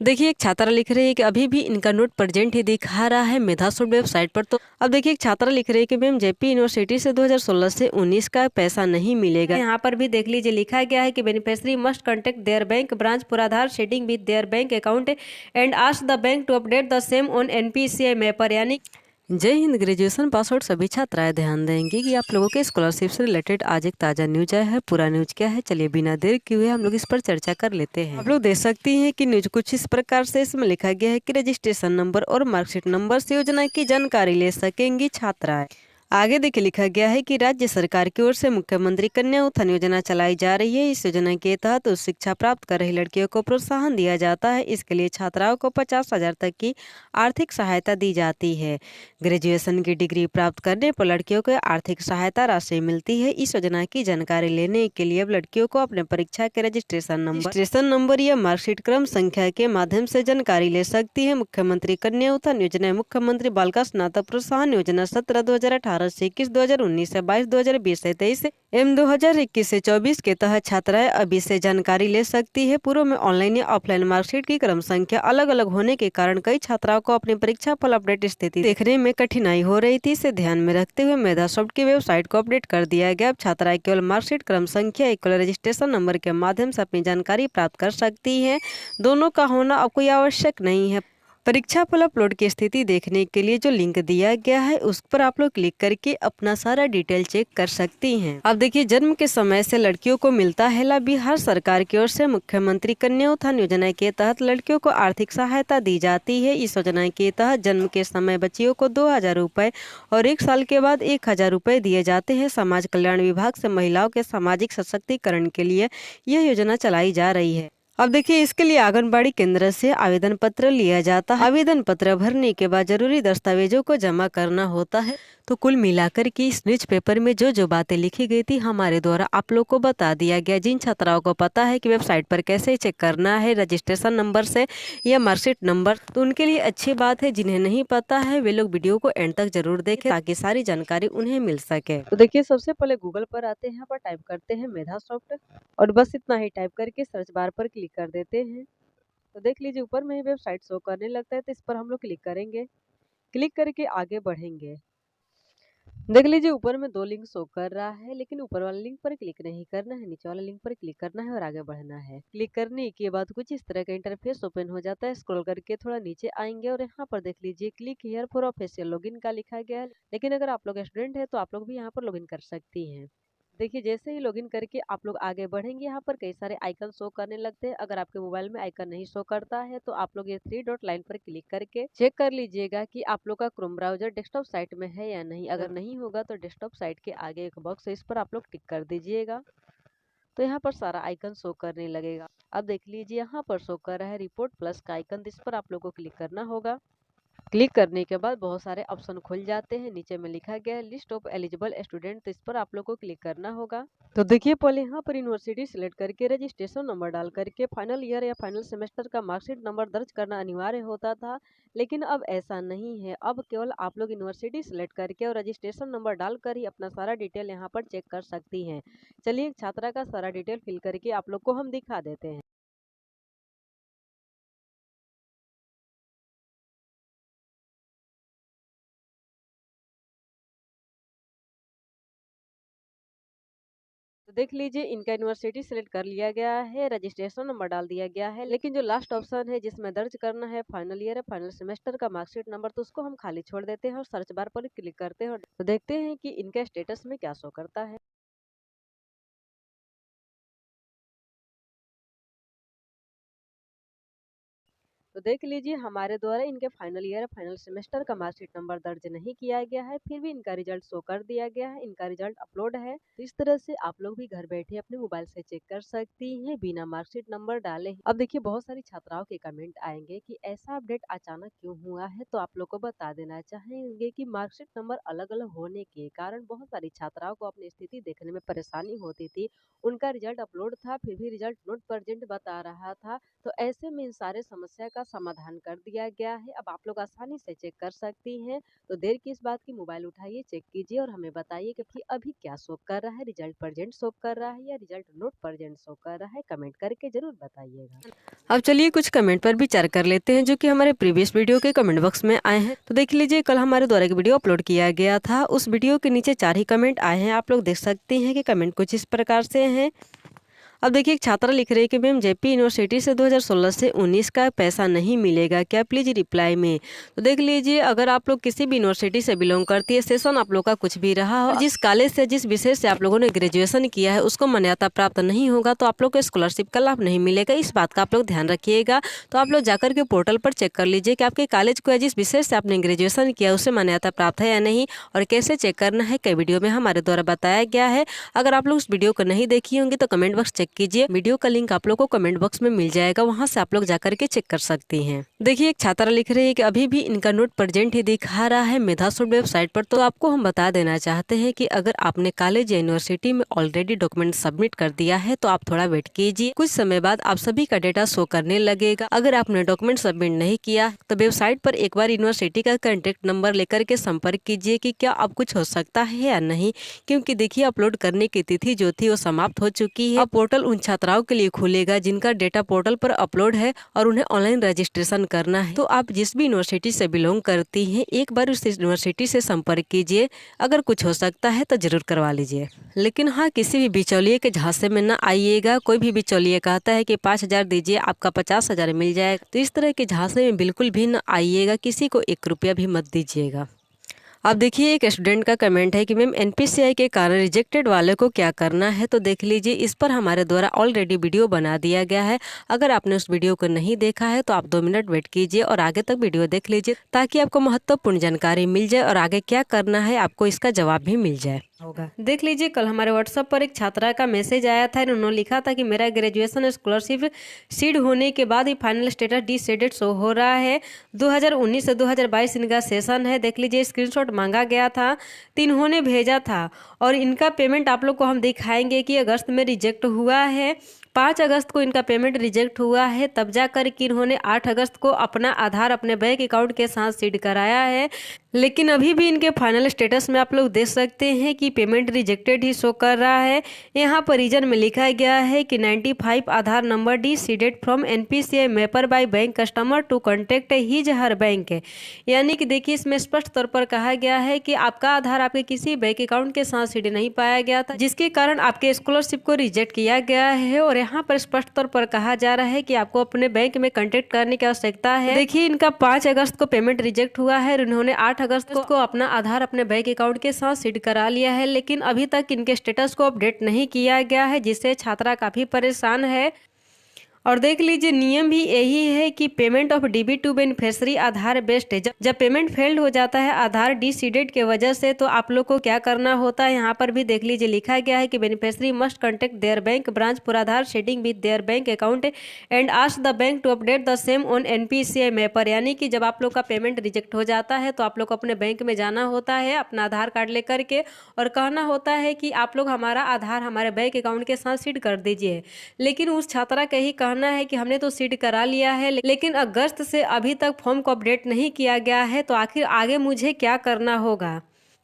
देखिए, एक छात्रा लिख रही है कि अभी भी इनका नोट प्रेजेंट ही दिखा रहा है मेधासुट वेबसाइट पर। तो अब देखिए, एक छात्रा लिख रही है कि मैम जेपी यूनिवर्सिटी से 2016 से 19 का पैसा नहीं मिलेगा। यहाँ पर भी देख लीजिए, लिखा गया है कि beneficiary must contact their bank branch for Aadhaar seeding with their bank account and ask the bank to update the same on NPCI mapper. यानी जय हिंद। ग्रेजुएशन पास आउट सभी छात्राएं ध्यान देंगे कि आप लोगों के स्कॉलरशिप से रिलेटेड आज एक ताजा न्यूज आया है। पूरा न्यूज क्या है, चलिए बिना देर किए हुए हम लोग इस पर चर्चा कर लेते हैं। आप लोग देख सकती हैं कि न्यूज कुछ इस प्रकार से इसमें लिखा गया है कि रजिस्ट्रेशन नंबर और मार्कशीट नंबर से योजना की जानकारी ले सकेंगी छात्राएं। आगे देखिए, लिखा गया है कि राज्य सरकार की ओर से मुख्यमंत्री कन्या उत्थान योजना चलाई जा रही है। इस योजना के तहत उच्च शिक्षा प्राप्त कर रही लड़कियों को प्रोत्साहन दिया जाता है। इसके लिए छात्राओं को 50,000 तक की आर्थिक सहायता दी जाती है। ग्रेजुएशन की डिग्री प्राप्त करने पर लड़कियों को आर्थिक सहायता राशि मिलती है। इस योजना की जानकारी लेने के लिए अब लड़कियों को अपने परीक्षा के रजिस्ट्रेशन नंबर या मार्कशीट क्रम संख्या के माध्यम से जानकारी ले सकती है। मुख्यमंत्री कन्या उत्थान योजना मुख्यमंत्री बालिका स्नातक प्रोत्साहन योजना 17 से 21, 2019 से 22, 2020 से 23 एवं 2021 से 24 के तहत छात्राएं अभी से जानकारी ले सकती है। पूर्व में ऑनलाइन या ऑफलाइन मार्कशीट की क्रम संख्या अलग अलग होने के कारण कई छात्राओं को अपनी परीक्षा फल अपडेट स्थिति देखने में कठिनाई हो रही थी। इसे ध्यान में रखते हुए मेधासॉफ्ट की वेबसाइट को अपडेट कर दिया गया। अब छात्राएं केवल मार्कशीट क्रम संख्या इक्वल रजिस्ट्रेशन नंबर के माध्यम से अपनी जानकारी प्राप्त कर सकती है। दोनों का होना अब कोई आवश्यक नहीं है। परीक्षा फल अपलोड की स्थिति देखने के लिए जो लिंक दिया गया है उस पर आप लोग क्लिक करके अपना सारा डिटेल चेक कर सकती हैं। अब देखिए, जन्म के समय से लड़कियों को मिलता है लाभ। बिहार सरकार की ओर से मुख्यमंत्री कन्या उत्थान योजना के तहत लड़कियों को आर्थिक सहायता दी जाती है। इस योजना के तहत जन्म के समय बच्चियों को 2,000 रुपए और 1 साल के बाद 1,000 रुपए दिए जाते हैं। समाज कल्याण विभाग से महिलाओं के सामाजिक सशक्तिकरण के लिए यह योजना चलाई जा रही है। अब देखिए, इसके लिए आंगनबाड़ी केंद्र से आवेदन पत्र लिया जाता है। आवेदन पत्र भरने के बाद जरूरी दस्तावेजों को जमा करना होता है। तो कुल मिलाकर के इस न्यूज पेपर में जो जो बातें लिखी गई थी हमारे द्वारा आप लोग को बता दिया गया। जिन छात्राओं को पता है कि वेबसाइट पर कैसे चेक करना है रजिस्ट्रेशन नंबर से या मार्कशीट नंबर, तो उनके लिए अच्छी बात है। जिन्हें नहीं पता है वे लोग वीडियो को एंड तक जरूर देखें ताकि सारी जानकारी उन्हें मिल सके। तो देखिए, सबसे पहले गूगल पर आते हैं, यहाँ पर टाइप करते हैं मेधासॉफ्ट और बस इतना ही टाइप करके सर्च बार पर क्लिक कर देते हैं। तो देख लीजिए, ऊपर में ही वेबसाइट शो करने लगता है, तो इस पर हम लोग क्लिक करेंगे। क्लिक करके आगे बढ़ेंगे। देख लीजिए, ऊपर में 2 लिंक शो कर रहा है, लेकिन ऊपर वाले लिंक पर क्लिक नहीं करना है, नीचे वाले लिंक पर क्लिक करना है और आगे बढ़ना है। क्लिक करने के बाद कुछ इस तरह का इंटरफेस ओपन हो जाता है। स्क्रॉल करके थोड़ा नीचे आएंगे और यहाँ पर देख लीजिए click here for official login का लिखा गया है। लेकिन अगर आप लोग स्टूडेंट है तो आप लोग भी यहाँ पर लॉगिन कर सकती हैं। देखिए, जैसे ही लॉगिन करके आप लोग आगे बढ़ेंगे, यहाँ पर कई सारे आइकन शो करने लगते हैं। अगर आपके मोबाइल में आइकन नहीं शो करता है तो आप लोग ये 3 डॉट लाइन पर क्लिक करके चेक कर लीजिएगा कि आप लोग का क्रोम ब्राउजर डेस्कटॉप साइट में है या नहीं। अगर नहीं होगा तो डेस्कटॉप साइट के आगे एक बॉक्स है, इस पर आप लोग टिक कर दीजिएगा। तो यहाँ पर सारा आइकन शो करने लगेगा। अब देख लीजिए, यहाँ पर शो कर रहा है रिपोर्ट प्लस का आइकन, इस पर आप लोग को क्लिक करना होगा। क्लिक करने के बाद बहुत सारे ऑप्शन खुल जाते हैं। नीचे में लिखा गया है लिस्ट ऑफ एलिजिबल स्टूडेंट, तो इस पर आप लोग को क्लिक करना होगा। तो देखिए, पहले यहाँ पर यूनिवर्सिटी सिलेक्ट करके रजिस्ट्रेशन नंबर डाल करके फाइनल ईयर या फाइनल सेमेस्टर का मार्कशीट नंबर दर्ज करना अनिवार्य होता था, लेकिन अब ऐसा नहीं है। अब केवल आप लोग यूनिवर्सिटी सिलेक्ट करके और रजिस्ट्रेशन नंबर डालकर ही अपना सारा डिटेल यहाँ पर चेक कर सकती हैं। चलिए, एक छात्रा का सारा डिटेल फिल करके आप लोग को हम दिखा देते हैं। तो देख लीजिए, इनका यूनिवर्सिटी सिलेक्ट कर लिया गया है, रजिस्ट्रेशन नंबर डाल दिया गया है, लेकिन जो लास्ट ऑप्शन है जिसमें दर्ज करना है फाइनल ईयर फाइनल सेमेस्टर का मार्कशीट नंबर, तो उसको हम खाली छोड़ देते हैं और सर्च बार पर क्लिक करते हैं। तो देखते हैं कि इनका स्टेटस में क्या शो करता है। तो देख लीजिए, हमारे द्वारा इनके फाइनल ईयर फाइनल सेमेस्टर का मार्कशीट नंबर दर्ज नहीं किया गया है, फिर भी इनका रिजल्ट शो कर दिया गया है। इनका रिजल्ट अपलोड है। तो इस तरह से आप लोग भी घर बैठे अपने मोबाइल से चेक कर सकती हैं बिना मार्कशीट नंबर डाले। अब देखिए, बहुत सारी छात्राओं के कमेंट आएंगे कि ऐसा अपडेट अचानक क्यों हुआ है, तो आप लोग को बता देना चाहेंगे कि मार्कशीट नंबर अलग अलग होने के कारण बहुत सारी छात्राओं को अपनी स्थिति देखने में परेशानी होती थी। उनका रिजल्ट अपलोड था, फिर भी रिजल्ट नॉट प्रेजेंट बता रहा था। तो ऐसे में इन सारे समस्या का समाधान कर दिया गया है। अब आप लोग आसानी से चेक कर सकती हैं। तो देर किस बात की, मोबाइल उठाइए, चेक कीजिए और हमें बताइए कि अभी क्या शो कर रहा है, रिजल्ट प्रेजेंट शो कर रहा है या रिजल्ट नोट प्रेजेंट शो कर रहा है। कमेंट करके जरूर बताइएगा। अब चलिए कुछ कमेंट पर विचार कर लेते हैं जो कि हमारे प्रीवियस वीडियो के कमेंट बॉक्स में आए हैं। तो देख लीजिए, कल हमारे द्वारा एक वीडियो अपलोड किया गया था। उस वीडियो के नीचे 4 ही कमेंट आए हैं। आप लोग देख सकते हैं कि कमेंट कुछ इस प्रकार से हैं। अब देखिए, एक छात्रा लिख रही है कि मैम जेपी यूनिवर्सिटी से 2016 से 19 का पैसा नहीं मिलेगा क्या, प्लीज रिप्लाई में। तो देख लीजिए, अगर आप लोग किसी भी यूनिवर्सिटी से बिलोंग करती है, सेशन आप लोग का कुछ भी रहा हो, जिस कॉलेज से जिस विषय से आप लोगों ने ग्रेजुएशन किया है उसको मान्यता प्राप्त नहीं होगा तो आप लोग को स्कॉलरशिप का लाभ नहीं मिलेगा। इस बात का आप लोग ध्यान रखिएगा। तो आप लोग जाकर के पोर्टल पर चेक कर लीजिए कि आपके कॉलेज को या जिस विषय से आपने ग्रेजुएशन किया उससे मान्यता प्राप्त है या नहीं, और कैसे चेक करना है कई वीडियो में हमारे द्वारा बताया गया है। अगर आप लोग उस वीडियो को नहीं देखी होंगी तो कमेंट बॉक्स चेक कीजिए, वीडियो का लिंक आप लोग को कमेंट बॉक्स में मिल जाएगा, वहां से आप लोग जाकर के चेक कर सकती हैं। देखिए, एक छात्रा लिख रही है कि अभी भी इनका नोट प्रेजेंट ही दिखा रहा है मेधासूट वेबसाइट पर। तो आपको हम बता देना चाहते हैं कि अगर आपने कॉलेज या यूनिवर्सिटी में ऑलरेडी डॉक्यूमेंट सबमिट कर दिया है तो आप थोड़ा वेट कीजिए, कुछ समय बाद आप सभी का डेटा शो करने लगेगा। अगर आपने डॉक्यूमेंट सबमिट नहीं किया तो वेबसाइट पर एक बार यूनिवर्सिटी का कॉन्टेक्ट नंबर लेकर के संपर्क कीजिए कि क्या अब कुछ हो सकता है या नहीं, क्योंकि देखिए अपलोड करने की तिथि जो थी वो समाप्त हो चुकी है। अब पोर्टल उन छात्राओं के लिए खुलेगा जिनका डेटा पोर्टल पर अपलोड है और उन्हें ऑनलाइन रजिस्ट्रेशन करना है। तो आप जिस भी यूनिवर्सिटी से बिलोंग करती हैं, एक बार उस यूनिवर्सिटी से संपर्क कीजिए, अगर कुछ हो सकता है तो जरूर करवा लीजिए। लेकिन हाँ, किसी भी बिचौलिए के झांसे में न आइएगा। कोई भी बिचौलिए कहता है कि 5,000 दीजिए आपका 50,000 मिल जाएगा, तो इस तरह के झांसे में बिल्कुल भी न आइएगा, किसी को 1 रुपया भी मत दीजिएगा। अब देखिए, एक स्टूडेंट का कमेंट है कि मैम एनपीसीआई के कारण रिजेक्टेड वाले को क्या करना है। तो देख लीजिए, इस पर हमारे द्वारा ऑलरेडी वीडियो बना दिया गया है। अगर आपने उस वीडियो को नहीं देखा है तो आप 2 मिनट वेट कीजिए और आगे तक वीडियो देख लीजिए, ताकि आपको महत्वपूर्ण जानकारी मिल जाए और आगे क्या करना है आपको इसका जवाब भी मिल जाए होगा। देख लीजिए, कल हमारे व्हाट्सएप पर एक छात्रा का मैसेज आया था। उन्होंने लिखा था कि मेरा ग्रेजुएशन स्कॉलरशिप सीड होने के बाद ही फाइनल स्टेटस डिसीडेड शो हो रहा है। 2019 से 2022 इनका सेशन है। देख लीजिए, स्क्रीनशॉट मांगा गया था तो इन्होंने भेजा था, और इनका पेमेंट आप लोग को हम दिखाएंगे कि अगस्त में रिजेक्ट हुआ है। 5 अगस्त को इनका पेमेंट रिजेक्ट हुआ है, तब जाकर कि इन्होंने 8 अगस्त को अपना आधार अपने बैंक अकाउंट के साथ सीड कराया है। लेकिन अभी भी इनके फाइनल स्टेटस में आप लोग देख सकते हैं कि पेमेंट रिजेक्टेड ही शो कर रहा है। यहाँ पर रीजन में लिखा गया है कि 95 Aadhaar number deseeded from NPCI mapper by bank customer to contact his her bank है। यानी कि देखिए, इसमें स्पष्ट तौर पर कहा गया है कि आपका आधार आपके किसी बैंक अकाउंट के साथ सीड नहीं पाया गया था, जिसके कारण आपके स्कॉलरशिप को रिजेक्ट किया गया है। और यहाँ पर स्पष्ट तौर पर कहा जा रहा है कि आपको अपने बैंक में कॉन्टेक्ट करने की आवश्यकता है। देखिए, इनका 5 अगस्त को पेमेंट रिजेक्ट हुआ है और इन्होंने 8 अगस्त को अपना आधार अपने बैंक अकाउंट के साथ सीड करा लिया है, लेकिन अभी तक इनके स्टेटस को अपडेट नहीं किया गया है, जिससे छात्रा काफी परेशान है। और देख लीजिए, नियम भी यही है कि payment of DB two beneficiary Aadhaar based है। जब पेमेंट फेल्ड हो जाता है आधार डिसीडेड के वजह से, तो आप लोग को क्या करना होता है। यहाँ पर भी देख लीजिए, लिखा गया है कि beneficiary must contact their bank branch for Aadhaar seeding with their bank account and ask the bank to update the same on NPCI mapper. यानी कि जब आप लोग का पेमेंट रिजेक्ट हो जाता है तो आप लोग को अपने बैंक में जाना होता है अपना आधार कार्ड लेकर के, और कहना होता है कि आप लोग हमारा आधार हमारे बैंक अकाउंट के साथ सीड कर दीजिए। लेकिन उस छात्रा का ही कहना है कि हमने तो सीड करा लिया है, लेकिन अगस्त से अभी तक फॉर्म को अपडेट नहीं किया गया है, तो आखिर आगे मुझे क्या करना होगा।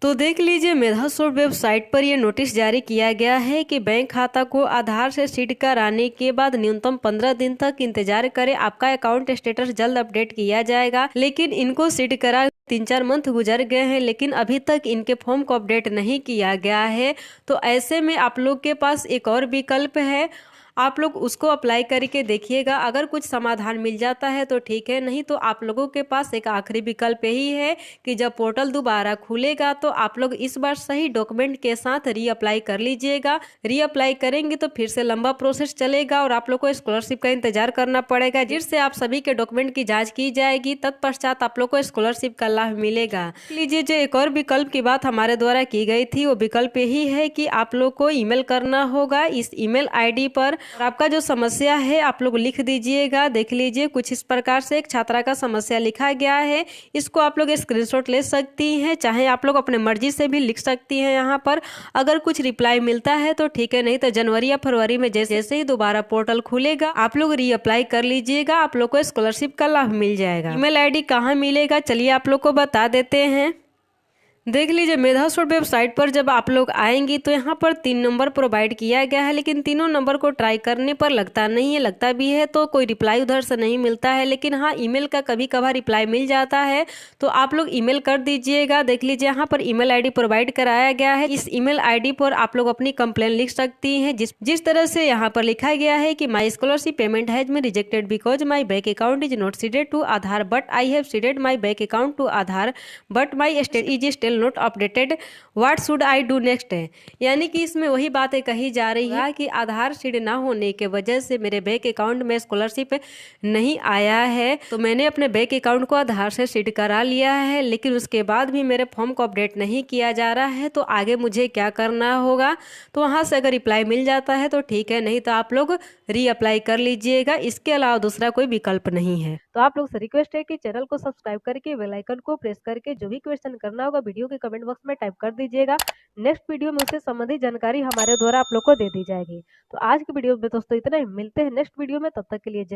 तो देख लीजिए, मेधासूट वेबसाइट पर यह नोटिस जारी किया गया है कि बैंक खाता को आधार से सीड कराने के बाद न्यूनतम 15 दिन तक इंतजार करें, आपका अकाउंट स्टेटस जल्द अपडेट किया जाएगा। लेकिन इनको सीड करा 3-4 मंथ गुजर गए हैं, लेकिन अभी तक इनके फॉर्म को अपडेट नहीं किया गया है। तो ऐसे में आप लोग के पास एक और विकल्प है, आप लोग उसको अप्लाई करके देखिएगा। अगर कुछ समाधान मिल जाता है तो ठीक है, नहीं तो आप लोगों के पास एक आखिरी विकल्प यही है कि जब पोर्टल दोबारा खुलेगा तो आप लोग इस बार सही डॉक्यूमेंट के साथ रीअप्लाई कर लीजिएगा। रीअप्लाई करेंगे तो फिर से लंबा प्रोसेस चलेगा और आप लोग को स्कॉलरशिप का इंतजार करना पड़ेगा, जिससे आप सभी के डॉक्यूमेंट की जाँच की जाएगी। तत्पश्चात आप लोग को स्कॉलरशिप का लाभ मिलेगा। लीजिए, जो एक और विकल्प की बात हमारे द्वारा की गई थी, वो विकल्प यही है कि आप लोग को ईमेल करना होगा। इस ईमेल ID पर और आपका जो समस्या है आप लोग लिख दीजिएगा। देख लीजिए कुछ इस प्रकार से एक छात्रा का समस्या लिखा गया है। इसको आप लोग स्क्रीनशॉट ले सकती हैं, चाहे आप लोग अपने मर्जी से भी लिख सकती हैं। यहाँ पर अगर कुछ रिप्लाई मिलता है तो ठीक है, नहीं तो जनवरी या फरवरी में जैसे ही दोबारा पोर्टल खुलेगा आप लोग रीअप्लाई कर लीजिएगा, आप लोग को स्कॉलरशिप का लाभ मिल जाएगा। ईमेल आईडी कहाँ मिलेगा चलिए आप लोग को बता देते हैं। देख लीजिए मेधासूट वेबसाइट पर जब आप लोग आएंगी तो यहाँ पर 3 नंबर प्रोवाइड किया गया है, लेकिन तीनों नंबर को ट्राई करने पर लगता नहीं है, लगता भी है तो कोई रिप्लाई उधर से नहीं मिलता है। लेकिन हाँ, ईमेल का कभी कभार रिप्लाई मिल जाता है, तो आप लोग ईमेल कर दीजिएगा। देख लीजिए यहाँ पर ईमेल आईडी प्रोवाइड कराया गया है। इस ईमेल आईडी पर आप लोग अपनी कंप्लेन लिख सकती हैं, जिस तरह से यहाँ पर लिखा गया है कि my scholarship payment has been rejected because my bank account is not seeded to Aadhaar but I have seeded my bank account to Aadhaar but my state is still not updated, what should I do next है। यानी कि इसमें वही बातें कही जा रही है कि आधार सीड ना होने के वजह से मेरे बैंक अकाउंट में स्कॉलरशिप नहीं आया है, तो मैंने अपने बैंक अकाउंट को आधार से सीड करा लिया है, लेकिन उसके बाद भी मेरे फॉर्म को अपडेट नहीं किया जा रहा है, तो आगे मुझे क्या करना होगा। तो वहाँ से अगर रिप्लाई मिल जाता है तो ठीक है, नहीं तो आप लोग रीअप्लाई कर लीजिएगा। इसके अलावा दूसरा कोई विकल्प नहीं है। तो आप लोग से रिक्वेस्ट है कि चैनल को सब्सक्राइब करके बेल आइकन को प्रेस करके जो भी क्वेश्चन करना होगा वीडियो के कमेंट बॉक्स में टाइप कर दीजिएगा। नेक्स्ट वीडियो में उससे संबंधित जानकारी हमारे द्वारा आप लोग को दे दी जाएगी। तो आज की वीडियो में दोस्तों इतना ही, मिलते हैं नेक्स्ट वीडियो में, तब तक के लिए